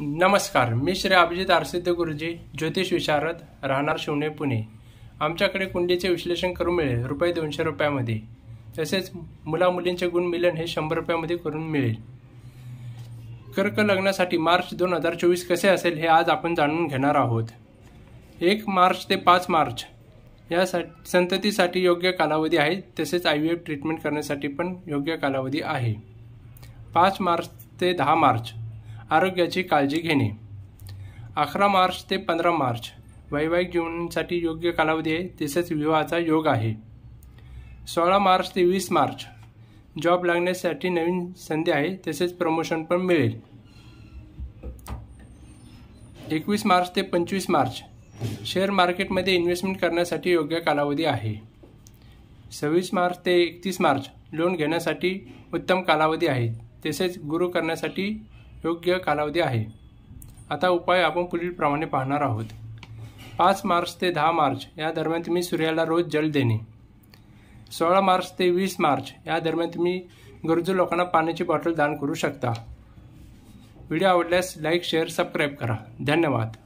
नमस्कार, मी श्री अभिजित आरसिद्ध गुरुजी, ज्योतिष विशारद, राहणार शिवणे, पुणे. आमच्याकडे कुंडलीचे विश्लेषण करून मिळेल ₹200 तसेच मुला-मुलींचे गुण मिलन हे ₹100 करून मिळेल. कर्क लग्नासाठी मार्च 2024 कसे असेल हे आज आपण जाणून घेणार आहोत. 1 मार्च ते 5 मार्च या संततीसाठी योग्य कालावधी आहे. तसेच IVF ट्रीटमेंट करण्यासाठी पण योग्य कालावधी आहे. 5 मार्च ते 10 मार्च आरोग्याची काळजी घेणे. 11 मार्च ते 15 मार्च वैवाहिक जीवनासाठी योग्य कालावधी आहे. तसेच विवाहाचा योग आहे. 16 मार्च ते 20 मार्च जॉब लागण्यासाठी नवीन संधी आहे. तसेच प्रमोशन पण मिळेल. 21 मार्च ते 25 मार्च शेअर मार्केटमध्ये इन्व्हेस्टमेंट करण्यासाठी योग्य कालावधी आहे. 26 मार्च ते 31 मार्च लोन घेण्यासाठी उत्तम कालावधी आहे. तसेच गुरु करण्यासाठी योग्य कालावधी आहे. आता उपाय आपण पुढीलप्रमाणे पाहणार आहोत. 5 मार्च ते 10 मार्च या दरम्यान तुम्ही सूर्याला रोज जल देणे. 16 मार्च ते 20 मार्च या दरम्यान तुम्ही गरजू लोकांना पाण्याची बॉटल दान करू शकता. व्हिडिओ आवडल्यास लाईक, शेअर, सबस्क्राईब करा. धन्यवाद.